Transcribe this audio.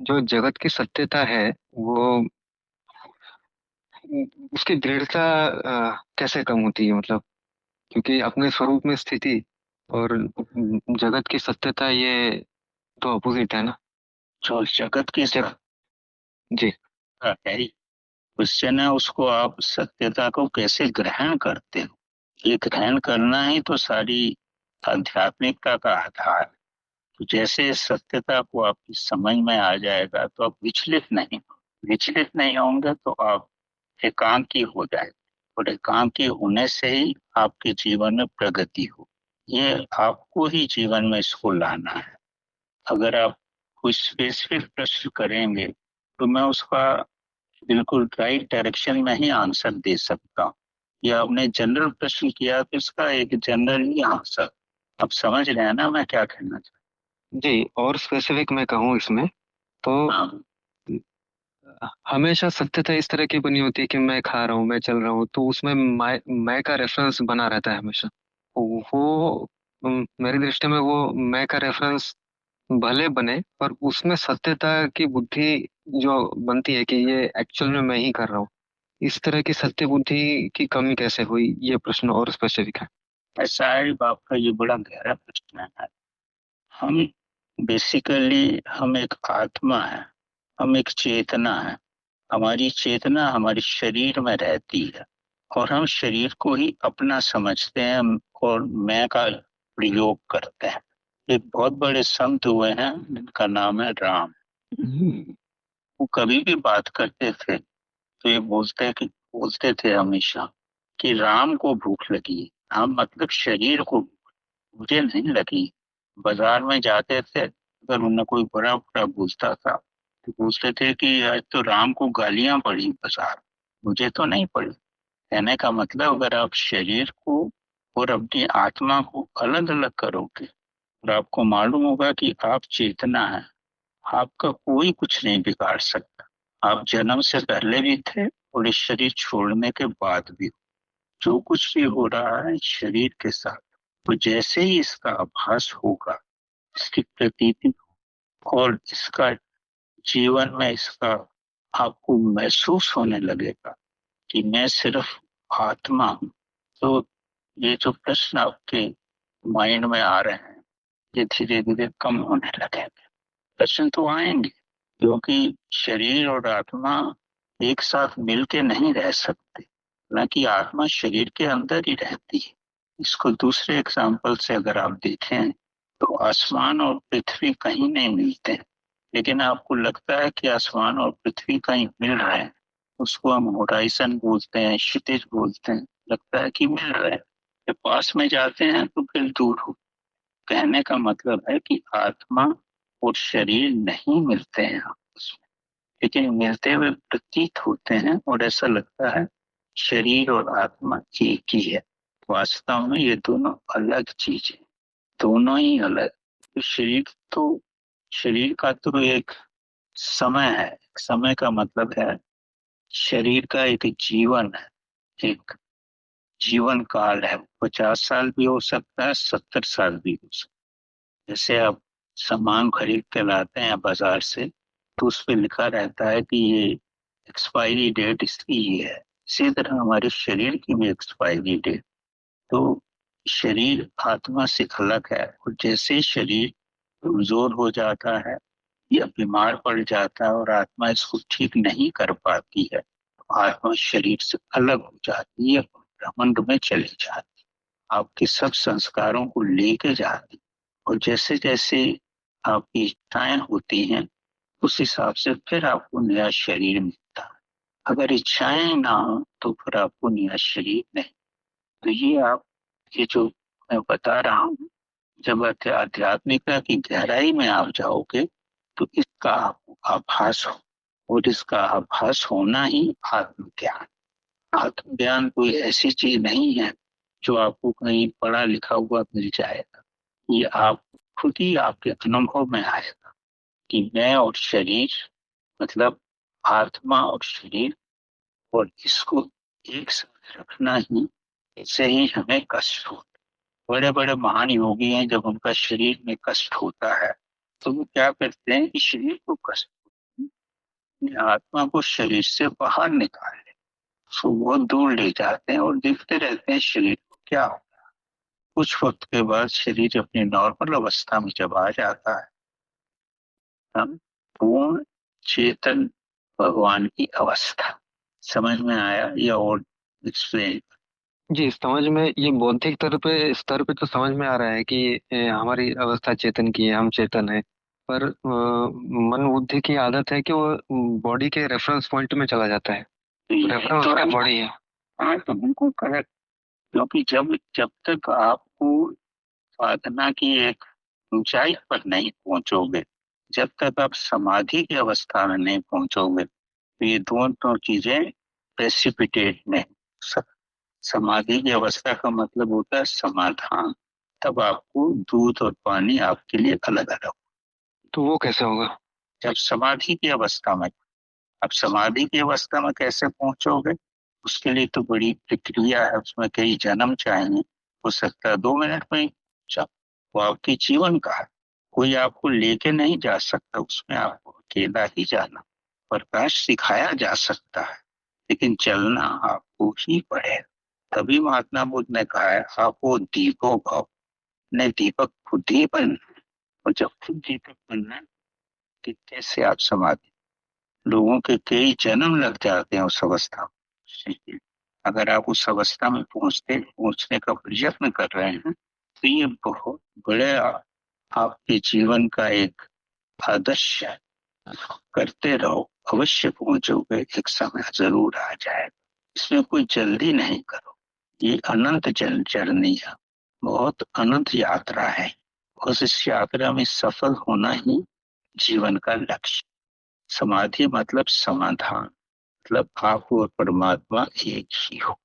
जो जगत की सत्यता है वो उसकी दृढ़ता कैसे कम होती है, मतलब क्योंकि अपने स्वरूप में स्थिति और जगत की सत्यता, ये तो अपोजिट है ना। जो जगत की जब जी। सत्ता है उससे ना, उसको आप सत्यता को कैसे ग्रहण करते हो, ये ग्रहण करना ही तो सारी आध्यात्मिकता का आधार है। तो जैसे सत्यता को आपकी समझ में आ जाएगा तो आप विचलित नहीं हो, विचलित नहीं होंगे तो आप एकांकी हो जाएंगे, और एकांकी होने से ही आपके जीवन में प्रगति हो। ये आपको ही जीवन में इसको लाना है। अगर आप कुछ स्पेसिफिक प्रश्न करेंगे तो मैं उसका बिल्कुल राइट डायरेक्शन में ही आंसर दे सकता हूँ। या आपने जनरल प्रश्न किया तो इसका एक जनरल ही आंसर। आप समझ रहे हैं ना मैं क्या कहना चाहता जी, और स्पेसिफिक मैं कहूँ इसमें तो हूँ? हाँ। हमेशा सत्यता इस तरह की बनी होती है कि मैं खा रहा हूँ, मैं चल रहा हूँ, तो उसमें मैं का रेफरेंस बना रहता है हमेशा। वो मेरी दृष्टि में वो मैं का रेफरेंस भले बने, पर उसमें सत्यता की बुद्धि जो बनती है कि ये एक्चुअल में मैं ही कर रहा हूँ, इस तरह की सत्य बुद्धि की कमी कैसे हुई, ये प्रश्न और स्पेसिफिक है। ऐसा है, आपका ये बड़ा गहरा प्रश्न है। हम बेसिकली हम एक आत्मा है, हम एक चेतना है। हमारी चेतना हमारे शरीर में रहती है, और हम शरीर को ही अपना समझते हैं और मैं का प्रयोग करते हैं। एक बहुत बड़े संत हुए हैं जिनका नाम है राम। वो कभी भी बात करते थे तो ये बोलते थे हमेशा कि राम को भूख लगी है। राम मतलब शरीर को, मुझे नहीं लगी। बाजार में जाते थे, अगर उन्हें कोई बड़ा बड़ा पूछता था तो पूछते थे कि आज तो राम को गालियां पड़ी बाजार, मुझे तो नहीं पड़ी। कहने का मतलब, अगर आप शरीर को और अपनी आत्मा को अलग अलग करोगे और आपको मालूम होगा कि आप चेतना है, आपका कोई कुछ नहीं बिगाड़ सकता। आप जन्म से पहले भी थे और इस शरीर छोड़ने के बाद भी। जो कुछ भी हो रहा है शरीर के साथ, तो जैसे ही इसका आभास होगा, इसकी प्रतीति और इसका जीवन में इसका आपको महसूस होने लगेगा कि मैं सिर्फ आत्मा हूँ। तो ये जो प्रश्न आपके माइंड में आ रहे हैं, ये धीरे धीरे कम होने लगेंगे। प्रश्न तो आएंगे, क्योंकि शरीर और आत्मा एक साथ मिलके नहीं रह सकते, न कि आत्मा शरीर के अंदर ही रहती है। इसको दूसरे एग्जाम्पल से अगर आप देखें तो आसमान और पृथ्वी कहीं नहीं मिलते हैं, लेकिन आपको लगता है कि आसमान और पृथ्वी कहीं मिल रहे हैं। उसको हम होराइजन बोलते हैं, क्षितिज बोलते हैं, लगता है कि मिल रहे हैं। जब पास में जाते हैं तो फिर दूर हो। कहने का मतलब है कि आत्मा और शरीर नहीं मिलते हैं आपस में, लेकिन मिलते हुए प्रतीत होते हैं, और ऐसा लगता है शरीर और आत्मा एक ही है। वास्तव में ये दोनों अलग चीज है, दोनों ही अलग। तो शरीर का तो एक समय है, समय का मतलब है शरीर का एक जीवन है, एक जीवन काल है। 50 साल भी हो सकता है, 70 साल भी हो सकता है। जैसे आप सामान खरीद के लाते हैं बाजार से, तो उस पे लिखा रहता है कि ये एक्सपायरी डेट इसकी ये है। इसी तरह हमारे शरीर की भी एक्सपायरी डेट। तो शरीर आत्मा से अलग है, और जैसे ही शरीर कमजोर हो जाता है या बीमार पड़ जाता है और आत्मा इसको ठीक नहीं कर पाती है, तो आत्मा शरीर से अलग हो जाती है और ब्रह्मांड में चली जाती है, आपके सब संस्कारों को लेके जाती है। और जैसे जैसे आपकी इच्छाएं होती हैं, उस हिसाब से फिर आपको नया शरीर मिलता है। अगर इच्छाएं ना हो तो फिर आपको नया शरीर नहीं। तो ये जो मैं बता रहा हूँ, जब आध्यात्मिकता की गहराई में आप जाओगे तो इसका आपको आभास हो, और इसका आभास होना ही आत्मज्ञान। आत्मज्ञान कोई ऐसी चीज नहीं है जो आपको कहीं पढ़ा लिखा हुआ मिल जाएगा। ये आप खुद ही आपके अनुभव में आएगा कि मैं और शरीर, मतलब आत्मा और शरीर, और इसको एक साथ रखना ही, इससे ही हमें कष्ट होता है। बड़े बड़े महान योगी हैं, जब उनका शरीर में कष्ट होता है तो वो क्या करते हैं कि शरीर को कष्ट अपनी आत्मा को शरीर से बाहर निकाल ले, उसको बहुत दूर ले जाते हैं और देखते रहते हैं शरीर को क्या हो। कुछ वक्त के बाद शरीर अपनी नॉर्मल अवस्था में जब आ जाता है, हम पूर्ण चेतन भगवान की अवस्था। समझ में आया या और एक्सप्लेन? जी, समझ में, ये बौद्धिक स्तर पे तो समझ में आ रहा है कि हमारी अवस्था चेतन की है, हम चेतन है। पर मन बुद्धि की आदत है कि वो बॉडी के रेफरेंस पॉइंट में चला जाता है। तो ये रेफरेंस तो उसका बॉडी है। हाँ, तो बिल्कुल करेक्ट। क्योंकि जब जब तक आपको साधना की एक ऊंचाई पर नहीं पहुंचोगे, जब तक आप समाधि की अवस्था में नहीं पहुंचोगे, तो ये दोनों चीजें प्रेसिपिटेट नहीं हो सकती। समाधि की अवस्था का मतलब होता है समाधान। तब आपको दूध और पानी आपके लिए अलग अलग। तो वो कैसे होगा? जब समाधि की अवस्था में, अब समाधि की अवस्था में कैसे पहुंचोगे, उसके लिए तो बड़ी प्रक्रिया है, उसमें कई जन्म चाहिए। हो सकता है 2 मिनट में ही पहुंचा। वो आपके जीवन का है, कोई आपको लेके नहीं जा सकता, उसमें आपको अकेला ही जाना। प्रकाश सिखाया जा सकता है, लेकिन चलना आपको ही पड़ेगा। तभी महात्मा बुद्ध ने कहा है, आप वो दीपो भव। ने दीपक खुद ही बनना है। और जब खुद दीपक बनना है, कि कैसे आप समाधि, लोगों के कई जन्म लग जाते हैं उस अवस्था में। अगर आप उस अवस्था में पहुंचने का प्रयत्न कर रहे हैं, तो ये बहुत बड़े आपके जीवन का एक आदर्श है। करते रहो, अवश्य पहुंचोगे, एक समय जरूर आ जाएगा। इसमें कोई जल्दी नहीं करो। ये अनंत जर्नी है, बहुत अनंत यात्रा है। उस इस यात्रा में सफल होना ही जीवन का लक्ष्य। समाधि मतलब समाधान, मतलब आप और परमात्मा एक ही हो।